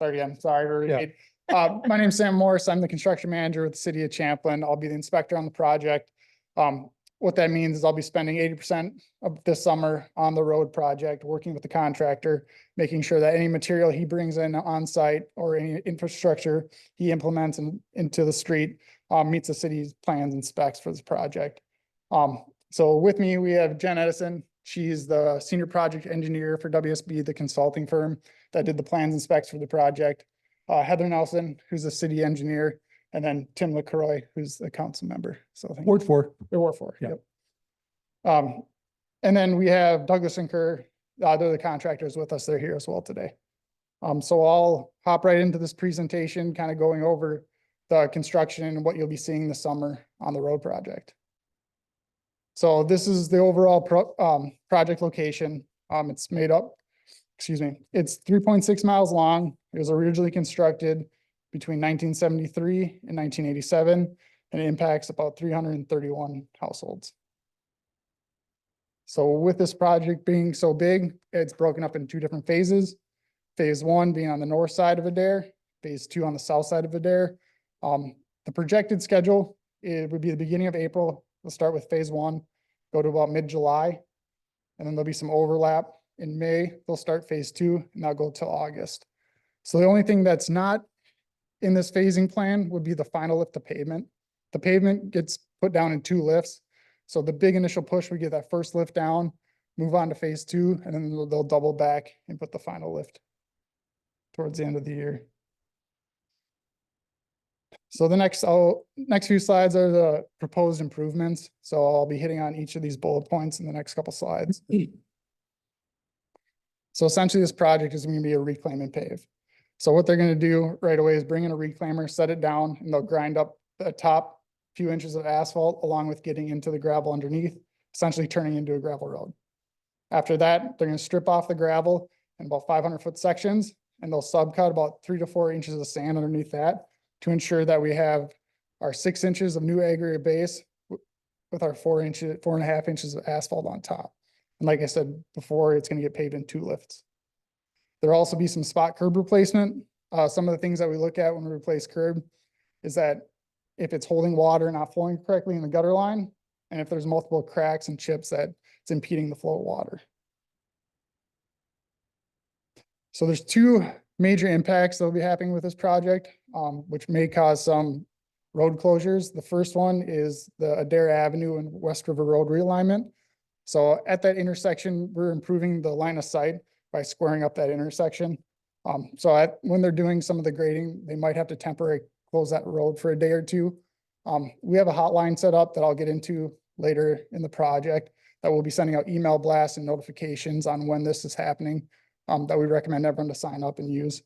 Sorry again, sorry to Yeah. repeat. My name's Sam Morris. I'm the construction manager with the city of Champlin. I'll be the inspector on the project. What that means is I'll be spending 80% of this summer on the road project, working with the contractor, making sure that any material he brings in on site or any infrastructure he implements into the street meets the city's plans and specs for this project. So with me, we have Jen Edison. She's the senior project engineer for WSB, the consulting firm that did the plans and specs for the project. Heather Nelson, who's a city engineer, and then Tim LaCroix, who's the council member. So I think Ward 4. Ward 4. Yeah. Yep. And then we have Douglas and Kerr. They're the contractors with us. They're here as well today. So I'll hop right into this presentation, kind of going over the construction and what you'll be seeing this summer on the road project. So this is the overall project location. It's made up, it's 3.6 miles long. It was originally constructed between 1973 and 1987, and it impacts about 331 households. So with this project being so big, it's broken up in two different phases. Phase 1 being on the north side of Adair, phase 2 on the south side of Adair. The projected schedule, it would be the beginning of April. We'll start with phase 1, go to about mid-July, and then there'll be some overlap. In May, they'll start phase 2, and that'll go till August. So the only thing that's not in this phasing plan would be the final lift of pavement. The pavement gets put down in 2 lifts. So the big initial push, we get that first lift down, move on to phase 2, and then they'll double back and put the final lift towards the end of the year. So the next few slides are the proposed improvements. So I'll be hitting on each of these bullet points in the next couple slides. So essentially this project is going to be a reclaim and pave. So what they're going to do right away is bring in a reclaimer, set it down, and they'll grind up the top few inches of asphalt along with getting into the gravel underneath, essentially turning into a gravel road. After that, they're going to strip off the gravel in about 500-foot sections, and they'll subcut about 3 to 4 inches of sand underneath that to ensure that we have our 6 inches of new aggregate base with our 4.5 inches of asphalt on top. And like I said before, it's going to get paved in 2 lifts. There'll also be some spot curb replacement. Some of the things that we look at when we replace curb is that if it's holding water, not flowing correctly in the gutter line, and if there's multiple cracks and chips that it's impeding the flow of water. So there's 2 major impacts that will be happening with this project, which may cause some road closures. The first one is the Adair Avenue and West River Road realignment. So at that intersection, we're improving the line of sight by squaring up that intersection. When they're doing some of the grading, they might have to temporarily close that road for a day or 2. We have a hotline set up that I'll get into later in the project that will be sending out email blasts and notifications on when this is happening, that we recommend everyone to sign up and use.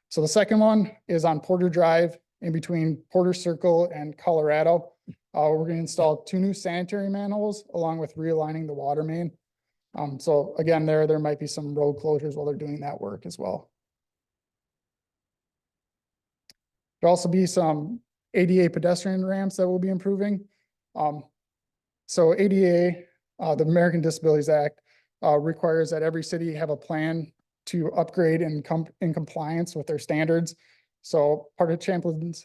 So the second one is on Porter Drive in between Porter Circle and Colorado. We're going to install 2 new sanitary manholes along with realigning the water main. So again, there might be some road closures while they're doing that work as well. There'll also be some ADA pedestrian ramps that we'll be improving. So ADA, the American Disabilities Act, requires that every city have a plan to upgrade and come in compliance with their standards. So part of Champlin's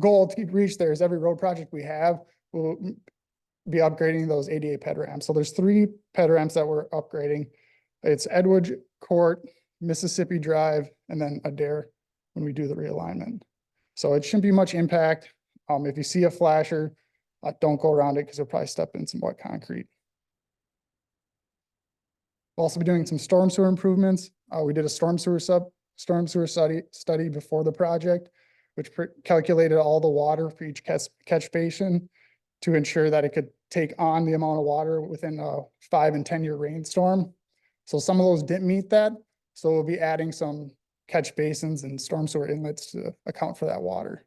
goal to reach there is every road project we have will be upgrading those ADA ped ramps. So there's 3 ped ramps that we're upgrading. It's Edward Court, Mississippi Drive, and then Adair when we do the realignment. So it shouldn't be much impact. If you see a flasher, don't go around it because you'll probably step in some wet concrete. We'll also be doing some storm sewer improvements. We did a storm sewer study before the project, which calculated all the water for each catch basin to ensure that it could take on the amount of water within a 5- and 10-year rainstorm. So some of those didn't meet that. So we'll be adding some catch basins and storm sewer inlets to account for that water.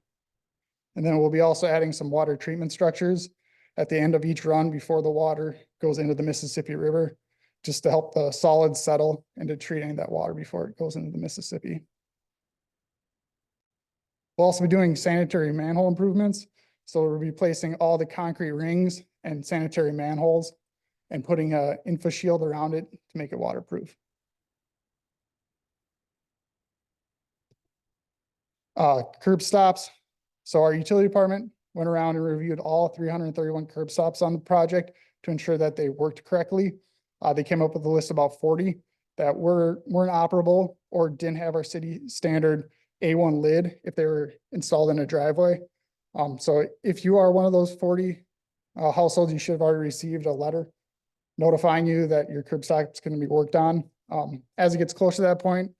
And then we'll be also adding some water treatment structures at the end of each run before the water goes into the Mississippi River, just to help the solids settle into treating that water before it goes into the Mississippi. We'll also be doing sanitary manhole improvements. So we'll be replacing all the concrete rings and sanitary manholes. and putting a infra shield around it to make it waterproof. Curb stops. So our utility department went around and reviewed all 331 curb stops on the project to ensure that they worked correctly. They came up with a list of about 40 that weren't operable or didn't have our city standard A1 lid if they were installed in a driveway. So if you are one of those 40 households, you should have already received a letter notifying you that your curb stop is going to be worked on. As it gets closer to that point,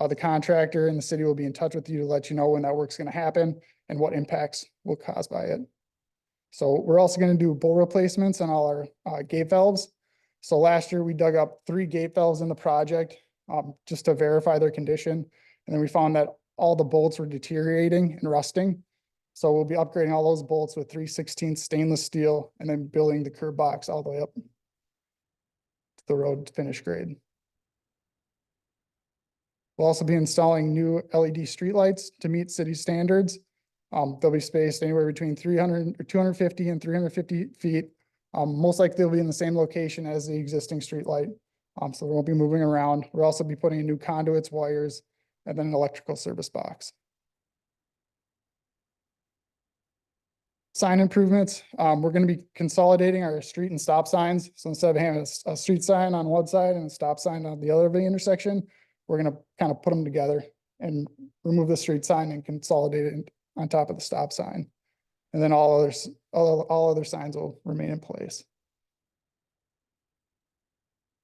the contractor and the city will be in touch with you to let you know when that work's going to happen and what impacts will cause by it. So we're also going to do bowl replacements on all our gate valves. So last year we dug up 3 gate valves in the project just to verify their condition. And then we found that all the bolts were deteriorating and rusting. So we'll be upgrading all those bolts with 3/16 stainless steel and then building the curb box all the way up to the road finish grade. We'll also be installing new LED streetlights to meet city standards. They'll be spaced anywhere between 300 or 250 and 350 feet. Most likely they'll be in the same location as the existing streetlight. So we won't be moving around. We'll also be putting in new conduits, wires, and then an electrical service box. Sign improvements. We're going to be consolidating our street and stop signs. So instead of having a street sign on one side and a stop sign on the other of the intersection, we're going to kind of put them together and remove the street sign and consolidate it on top of the stop sign. And then all other signs will remain in place.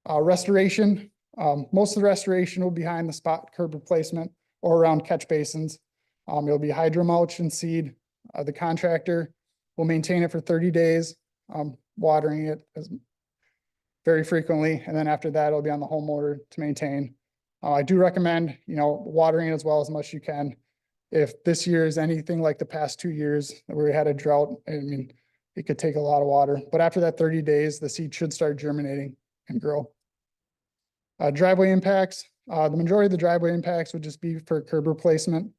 Restoration. Most of the restoration will be behind the spot curb replacement or around catch basins. It'll be hydro mulch and seed. The contractor will maintain it for 30 days, watering it very frequently. And then after that, it'll be on the homeowner to maintain. I do recommend, watering it as well as much as you can. If this year is anything like the past 2 years where we had a drought, I mean, it could take a lot of water, but after that 30 days, the seed should start germinating and grow. Driveway impacts. The majority of the driveway impacts would just be for curb replacement.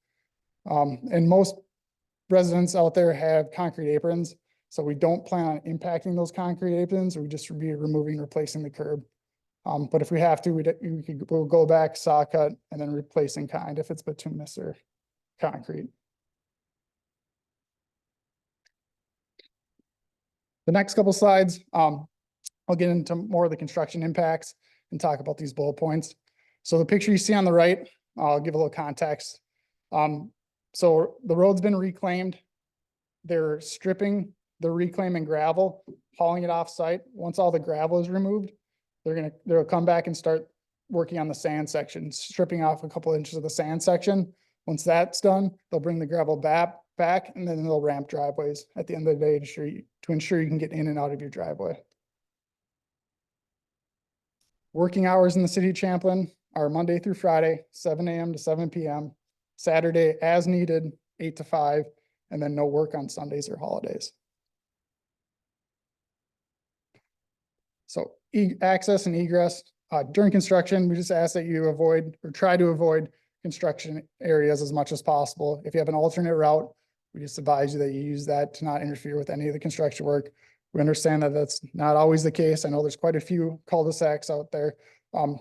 And most residents out there have concrete aprons, so we don't plan on impacting those concrete aprons. We just be removing and replacing the curb. But if we have to, we'll go back, saw cut, and then replace in kind if it's bituminous or concrete. The next couple slides, I'll get into more of the construction impacts and talk about these bullet points. So the picture you see on the right, I'll give a little context. So the road's been reclaimed. They're stripping the reclaiming gravel, hauling it off site. Once all the gravel is removed, they'll come back and start working on the sand section, stripping off a couple inches of the sand section. Once that's done, they'll bring the gravel back and then they'll ramp driveways at the end of the day to ensure you can get in and out of your driveway. Working hours in the city of Champlin are Monday through Friday, 7 a.m. to 7 p.m. Saturday as needed, 8 to 5, and then no work on Sundays or holidays. So access and egress during construction, we just ask that you avoid or try to avoid construction areas as much as possible. If you have an alternate route, we just advise you that you use that to not interfere with any of the construction work. We understand that that's not always the case. I know there's quite a few cul-de-sacs out there.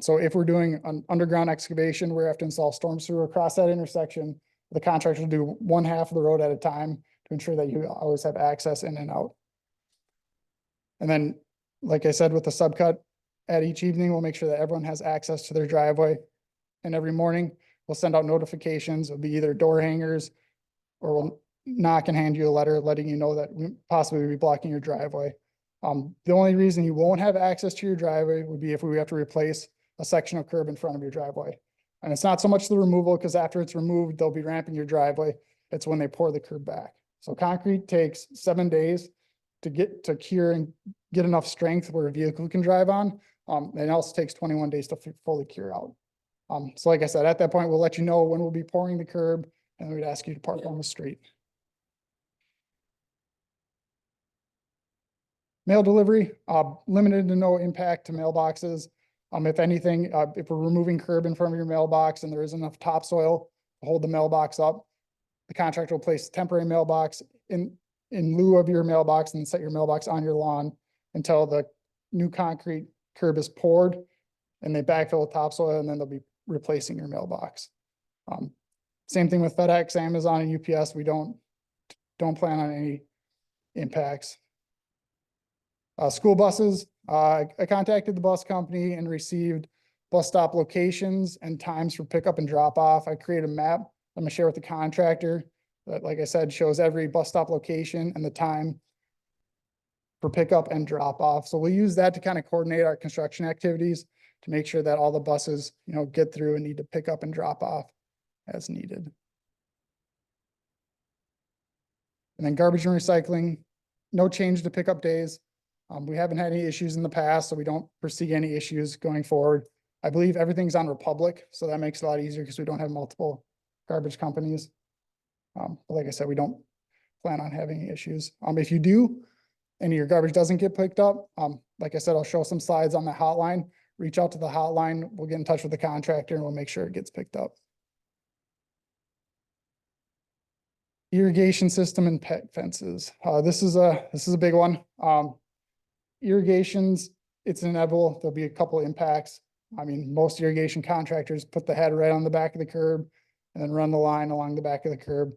So if we're doing an underground excavation, we have to install storm sewer across that intersection. The contractor will do one half of the road at a time to ensure that you always have access in and out. And then, like I said, with the subcut at each evening, we'll make sure that everyone has access to their driveway. And every morning we'll send out notifications. It'll be either door hangers or we'll knock and hand you a letter letting you know that we possibly be blocking your driveway. The only reason you won't have access to your driveway would be if we have to replace a section of curb in front of your driveway. And it's not so much the removal, because after it's removed, they'll be ramping your driveway. It's when they pour the curb back. So concrete takes 7 days to get to cure and get enough strength where a vehicle can drive on. And it also takes 21 days to fully cure out. So like I said, at that point, we'll let you know when we'll be pouring the curb, and we'd ask you to park on the street. Mail delivery, limited to no impact to mailboxes. If anything, if we're removing curb in front of your mailbox and there isn't enough topsoil to hold the mailbox up, the contractor will place a temporary mailbox in lieu of your mailbox and set your mailbox on your lawn until the new concrete curb is poured and they backfill with topsoil, and then they'll be replacing your mailbox. Same thing with FedEx, Amazon, and UPS. We don't plan on any impacts. School buses, I contacted the bus company and received bus stop locations and times for pickup and drop off. I created a map I'm gonna share with the contractor that, like I said, shows every bus stop location and the time for pickup and drop off. So we'll use that to kind of coordinate our construction activities to make sure that all the buses, get through and need to pick up and drop off as needed. And then garbage and recycling, no change to pickup days. We haven't had any issues in the past, so we don't foresee any issues going forward. I believe everything's on Republic, so that makes it a lot easier because we don't have multiple garbage companies. But like I said, we don't plan on having any issues. If you do, and your garbage doesn't get picked up, like I said, I'll show some slides on the hotline. Reach out to the hotline. We'll get in touch with the contractor and we'll make sure it gets picked up. Irrigation system and pet fences. This is a big one. Irrigations, it's inevitable. There'll be a couple impacts. I mean, most irrigation contractors put the head right on the back of the curb and then run the line along the back of the curb.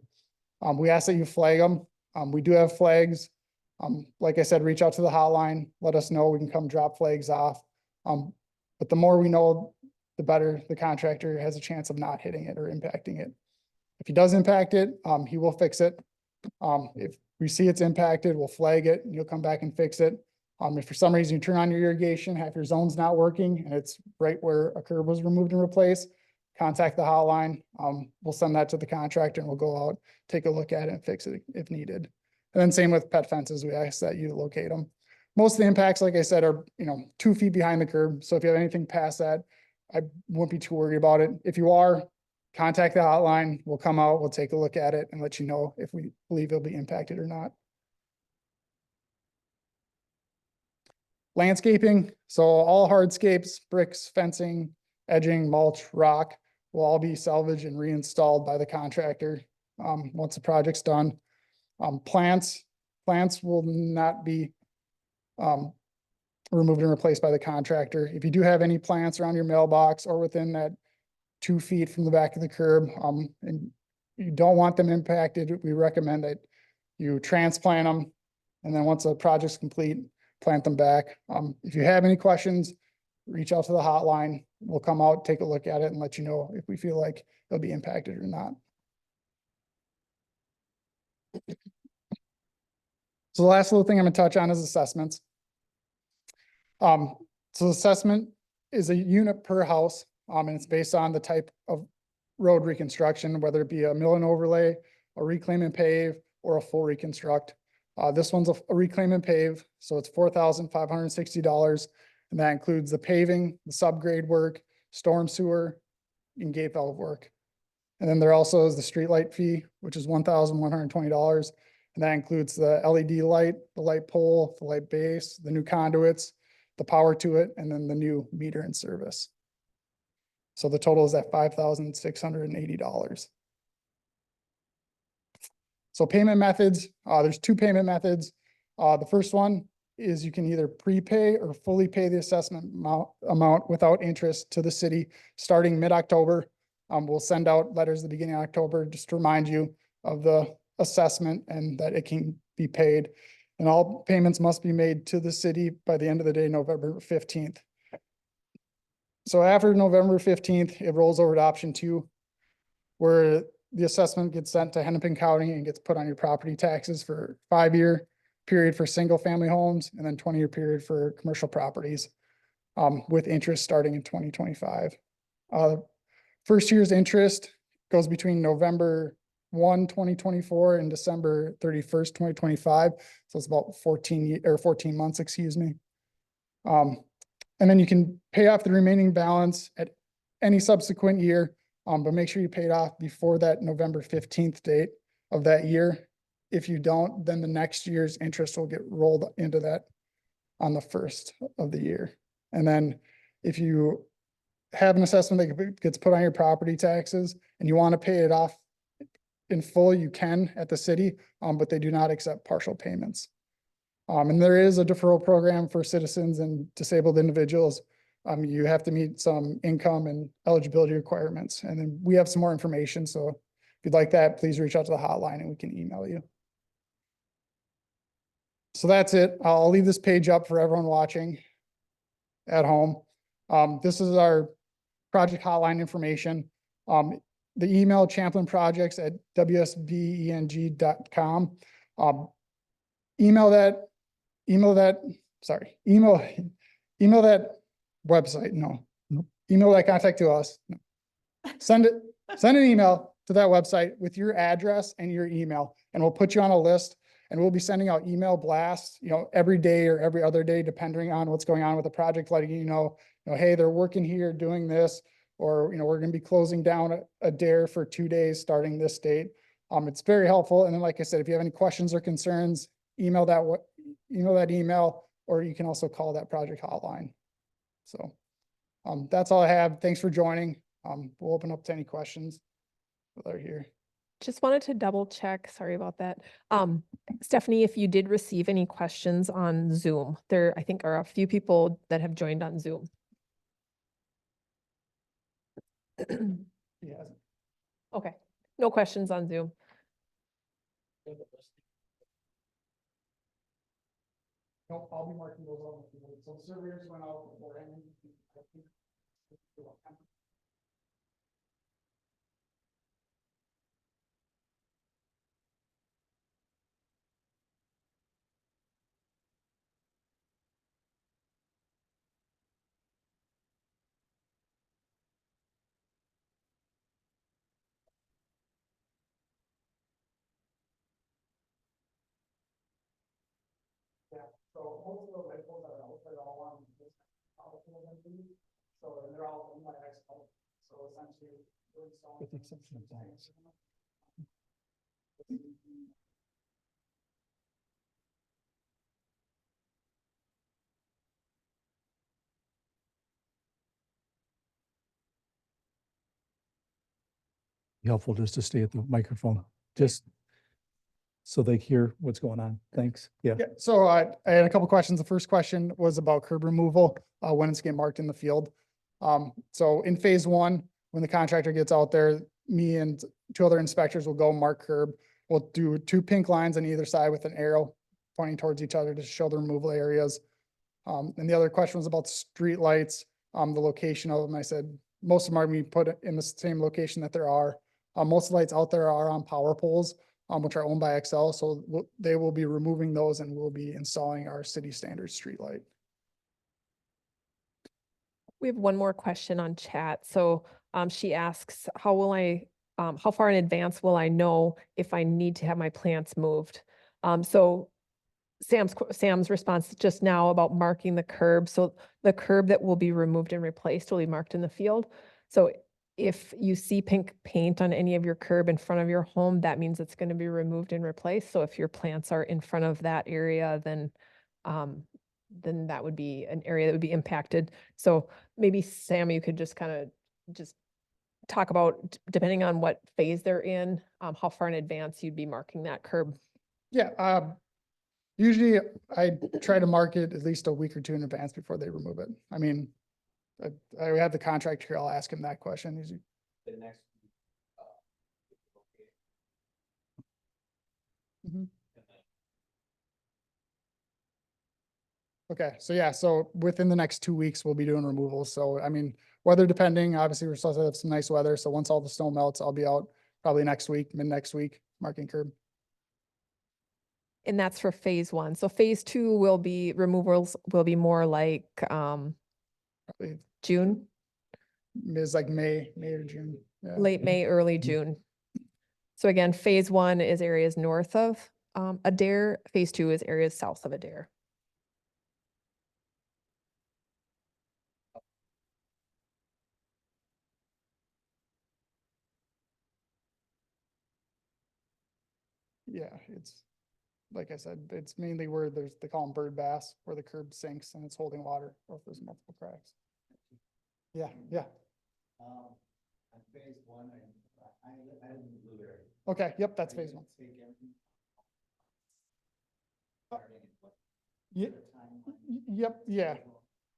We ask that you flag them. We do have flags. Like I said, reach out to the hotline, let us know, we can come drop flags off. But the more we know, the better the contractor has a chance of not hitting it or impacting it. If he does impact it, he will fix it. If we see it's impacted, we'll flag it and you'll come back and fix it. If for some reason you turn on your irrigation, half your zone's not working and it's right where a curb was removed and replaced, contact the hotline. We'll send that to the contractor and we'll go out, take a look at it and fix it if needed. And then same with pet fences, we ask that you locate them. Most of the impacts, like I said, are 2 feet behind the curb. So if you have anything past that, I wouldn't be too worried about it. If you are, contact the hotline. We'll come out, we'll take a look at it and let you know if we believe it'll be impacted or not. Landscaping, so all hardscapes, bricks, fencing, edging, mulch, rock will all be salvaged and reinstalled by the contractor once the project's done. Plants will not be removed and replaced by the contractor. If you do have any plants around your mailbox or within that 2 feet from the back of the curb, and you don't want them impacted, we recommend that you transplant them. And then once the project's complete, plant them back. If you have any questions, reach out to the hotline. We'll come out, take a look at it and let you know if we feel like it'll be impacted or not. So the last little thing I'm gonna touch on is assessments. So assessment is a unit per house, and it's based on the type of road reconstruction, whether it be a mill and overlay, a reclaim and pave, or a full reconstruct. This one's a reclaim and pave, so it's $4,560, and that includes the paving, the subgrade work, storm sewer, and gate valve work. And then there also is the street light fee, which is $1,120. And that includes the LED light, the light pole, the light base, the new conduits, the power to it, and then the new meter and service. So the total is at $5,680. So payment methods, there's 2 payment methods. The first one is you can either prepay or fully pay the assessment amount without interest to the city starting mid-October. We'll send out letters at the beginning of October just to remind you of the assessment and that it can be paid. And all payments must be made to the city by the end of the day, November 15th. So after November 15th, it rolls over to option 2, where the assessment gets sent to Hennepin County and gets put on your property taxes for 5-year period for single family homes and then 20-year period for commercial properties, with interest starting in 2025. First year's interest goes between November 1, 2024 and December 31st, 2025. So it's about 14 months, excuse me. And then you can pay off the remaining balance at any subsequent year, but make sure you pay it off before that November 15th date of that year. If you don't, then the next year's interest will get rolled into that on the first of the year. And then if you have an assessment that gets put on your property taxes and you want to pay it off in full, you can at the city, but they do not accept partial payments. And there is a deferral program for citizens and disabled individuals. You have to meet some income and eligibility requirements. And then we have some more information. So if you'd like that, please reach out to the hotline and we can email you. So that's it. I'll leave this page up for everyone watching at home. This is our project hotline information. The email champlinprojects@wsbeng.com. Email that website. No, email that contact to us. No. Send an email to that website with your address and your email, and we'll put you on a list. And we'll be sending out email blasts, every day or every other day, depending on what's going on with the project, letting you know, hey, they're working here, doing this, or, we're going to be closing down a dare for 2 days, starting this date. It's very helpful. And then, like I said, if you have any questions or concerns, email that email, or you can also call that project hotline. So, that's all I have. Thanks for joining. We'll open up to any questions that are here. Just wanted to double check, sorry about that. Stephanie, if you did receive any questions on Zoom, there, I think, are a few people that have joined on Zoom. Yeah. Okay, no questions on Zoom. Nope, I'll be marking those all. So surveyors went out beforehand. Yeah, so most of the labels are out, they're all on this. So they're all in my Excel. So essentially. With the exception of that. Helpful just to stay at the microphone, just so they hear what's going on. Thanks. Yeah. Yeah, so I had a couple questions. The first question was about curb removal, when it's getting marked in the field. So in phase one, when the contractor gets out there, me and 2 other inspectors will go mark curb. We'll do 2 pink lines on either side with an arrow pointing towards each other to show the removal areas. And the other question was about street lights, the location of them. I said, most of them are being put in the same location that there are. Most of the lights out there are on power poles, which are owned by Excel. So they will be removing those and we'll be installing our city standard street light. We have one more question on chat. So she asks, how far in advance will I know if I need to have my plants moved? So Sam's response just now about marking the curb. So the curb that will be removed and replaced will be marked in the field. So if you see pink paint on any of your curb in front of your home, that means it's going to be removed and replaced. So if your plants are in front of that area, then that would be an area that would be impacted. So maybe Sam, you could just kind of just talk about, depending on what phase they're in, how far in advance you'd be marking that curb. Yeah, usually I try to mark it at least a week or 2 in advance before they remove it. I mean, I have the contractor here. I'll ask him that question. Is he? The next. Mhm. Okay, so yeah, so within the next 2 weeks, we'll be doing removals. So, I mean, weather depending, obviously we're supposed to have some nice weather. So once all the snow melts, I'll be out probably next week, mid next week, marking curb. And that's for phase one. So phase two will be, removals will be more like Probably June, is like May or June. Yeah. late May, early June. So again, phase one is areas north of Adair. Phase two is areas south of Adair. Yeah, it's, like I said, it's mainly where they call them bird bass, where the curb sinks and it's holding water, or if there's multiple cracks. Yeah, yeah. On phase one, I live in the blue area. Okay, yep, that's phase one. Take everything. Ye- timeline? Yep, yeah.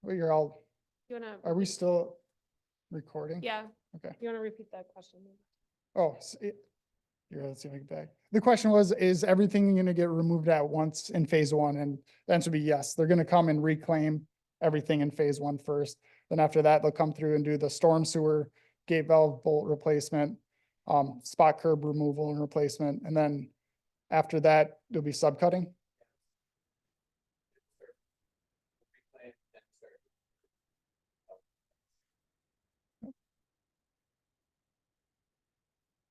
Well, you're all, You wanna? are we still recording? Yeah. Okay. You wanna repeat that question? Oh, here, let's see if I can get back. The question was, is everything gonna get removed at once in phase one? And the answer would be yes. They're gonna come and reclaim everything in phase one first. Then after that, they'll come through and do the storm sewer, gate valve bolt replacement, spot curb removal and replacement. And then after that, there'll be subcutting.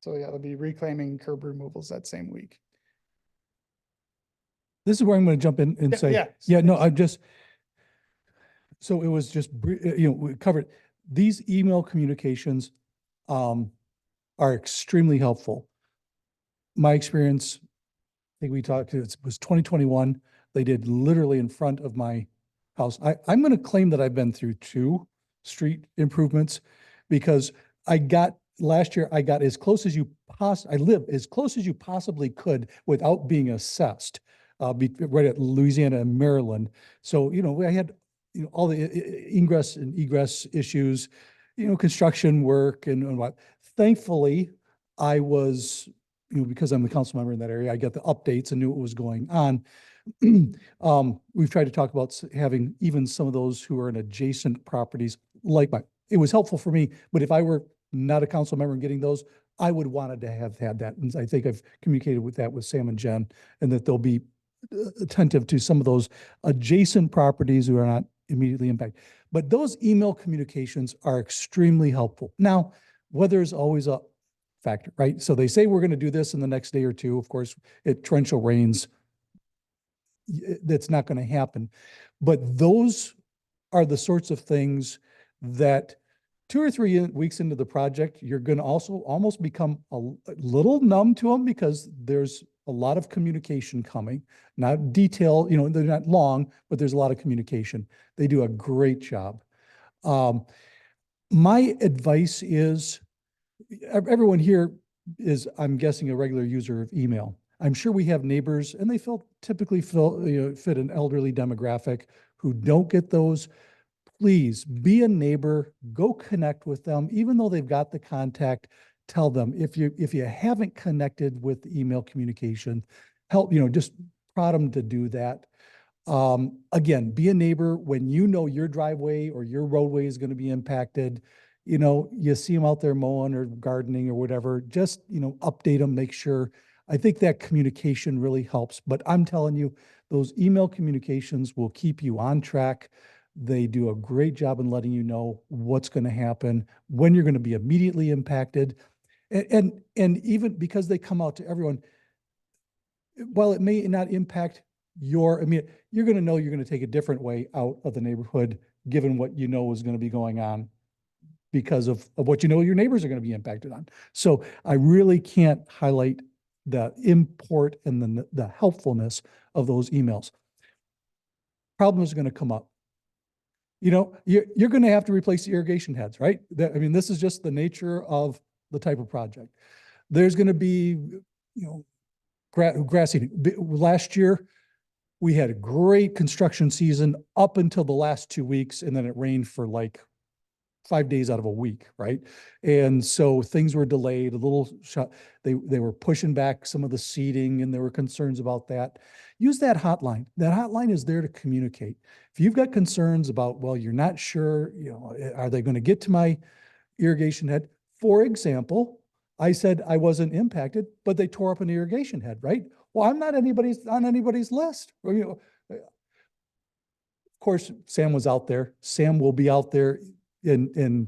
So yeah, they'll be reclaiming curb removals that same week. This is where I'm going to jump in and Yeah, say, yeah, yeah, no, please. I'm just, so it was just, we covered, these email communications are extremely helpful. My experience, I think we talked, it was 2021. They did literally in front of my house. I'm going to claim that I've been through 2 street improvements because last year, I got as close as I lived as close as you possibly could without being assessed, right at Louisiana and Maryland. So, I had, all the ingress and egress issues, construction work and what. Thankfully, I was, because I'm the council member in that area, I got the updates and knew what was going on. We've tried to talk about having even some of those who are in adjacent properties like it was helpful for me, but if I were not a council member and getting those, I would wanted to have had that. And I think I've communicated with that with Sam and Jen, and that they'll be attentive to some of those adjacent properties who are not immediately impacted. But those email communications are extremely helpful. Now, weather is always a factor, right? So they say we're going to do this in the next day or two. Of course, torrential rains, that's not going to happen. But those are the sorts of things that 2 or 3 weeks into the project, you're going to also almost become a little numb to them because there's a lot of communication coming, not detail, they're not long, but there's a lot of communication. They do a great job. My advice is, everyone here is, I'm guessing, a regular user of email. I'm sure we have neighbors, and they typically fit an elderly demographic who don't get those. Please be a neighbor, go connect with them, even though they've got the contact. Tell them if you haven't connected with email communication, help, just prod them to do that. Again, be a neighbor when your driveway or your roadway is going to be impacted. You see them out there mowing or gardening or whatever, just, update them, make sure. I think that communication really helps, but I'm telling you, those email communications will keep you on track. They do a great job in letting you know what's going to happen, when you're going to be immediately impacted. And even because they come out to everyone, while it may not impact you're going to know you're going to take a different way out of the neighborhood, given what is going to be going on because of what your neighbors are going to be impacted on. So I really can't highlight the import and the helpfulness of those emails. Problem is going to come up. You're going to have to replace the irrigation heads, right? This is just the nature of the type of project. There's going to be, grass eating. Last year, we had a great construction season up until the last 2 weeks, and then it rained for like 5 days out of a week, right? And so things were delayed a little. They were pushing back some of the seeding, and there were concerns about that. Use that hotline. That hotline is there to communicate. If you've got concerns about, well, you're not sure, are they going to get to my irrigation head? For example, I said I wasn't impacted, but they tore up an irrigation head, right? Well, I'm not on anybody's list. Of course, Sam was out there. Sam will be out there, and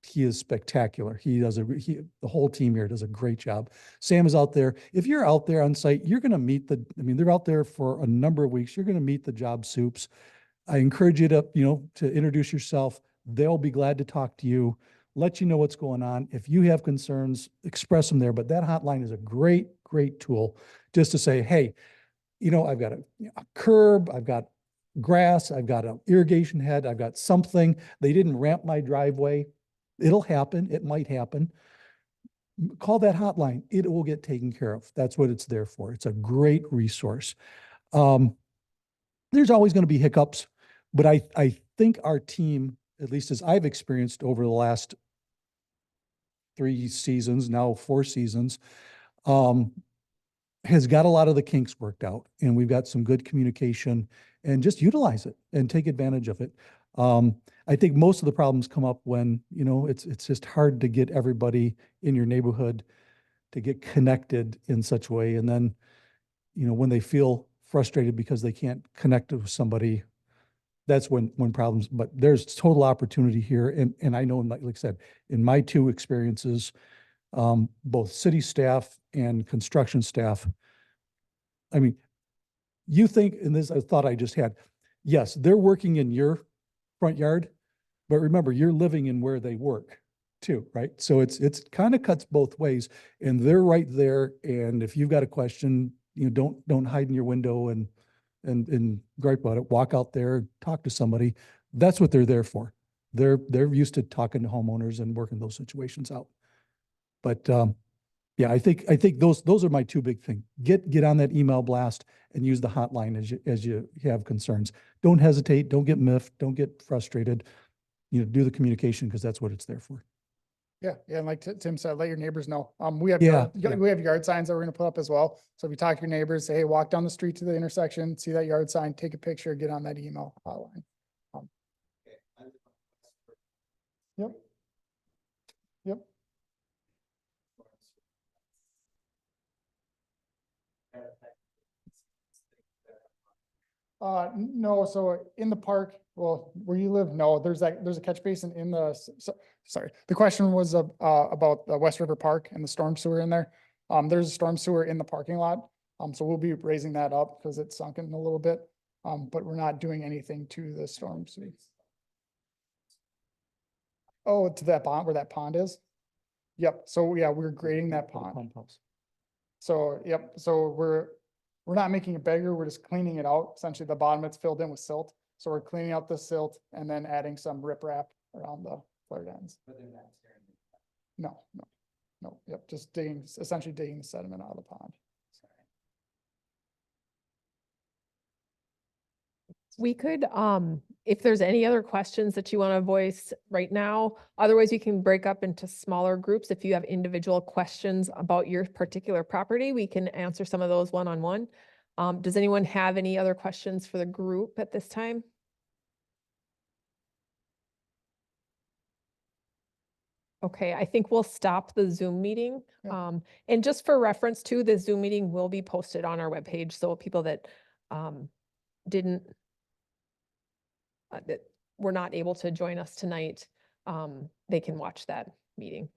he is spectacular. The whole team here does a great job. Sam is out there. If you're out there on site, you're going to meet they're out there for a number of weeks. You're going to meet the job soups. I encourage you to introduce yourself. They'll be glad to talk to you, let you know what's going on. If you have concerns, express them there. But that hotline is a great, great tool just to say, hey, I've got a curb, I've got grass, I've got an irrigation head, I've got something. They didn't ramp my driveway. It'll happen. It might happen. Call that hotline. It will get taken care of. That's what it's there for. It's a great resource. there's always going to be hiccups, but I think our team, at least as I've experienced over the last 3 seasons, now 4 seasons, has got a lot of the kinks worked out, and we've got some good communication, and just utilize it and take advantage of it. I think most of the problems come up when, it's just hard to get everybody in your neighborhood to get connected in such a way. And then, when they feel frustrated because they can't connect with somebody, that's when problems, but there's total opportunity here. And I know, like I said, in my 2 experiences, both city staff and construction staff, I mean, you think, and this is a thought I just had, yes, they're working in your front yard, but remember, you're living in where they work too, right? So it's kind of cuts both ways, and they're right there. And if you've got a question, don't hide in your window and gripe about it. Walk out there, talk to somebody. That's what they're there for. They're used to talking to homeowners and working those situations out. But yeah, I think those are my 2 big things. Get on that email blast and use the hotline as you have concerns. Don't hesitate. Don't get miffed. Don't get frustrated. Do the communication, because that's what it's there for. Yeah, yeah, and like Tim said, let your neighbors know. We have, Yeah, we have yard signs that we're gonna put up as well. So if you talk to your neighbors, say, hey, walk down the street to the intersection, see that yard sign, take a picture, get on that email hotline. Okay, I live on Yep. Yep. No, so in the park, well, where you live, no, there's a catch basin in the, sorry. The question was about the West River Park and the storm sewer in there. There's a storm sewer in the parking lot. So we'll be raising that up because it's sunken a little bit. But we're not doing anything to the storm sewer. Oh, to that pond, where that pond is? Yep, so yeah, we're grading that For the pond. pump house. So, yep, so we're not making it bigger, we're just cleaning it out. Essentially, the bottom it's filled in with silt. So we're cleaning out the silt and then adding some riprap around the flared ends. But they're not tearing it. No, yep, just essentially digging the sediment out of the pond. We could, if there's any other questions that you want to voice right now, otherwise you can break up into smaller groups. If you have individual questions about your particular property, we can answer some of those one-on-one. Does anyone have any other questions for the group at this time? Okay, I think we'll stop the Zoom meeting. Yeah. And just for reference too, the Zoom meeting will be posted on our webpage. So people that didn't that were not able to join us tonight, they can watch that meeting.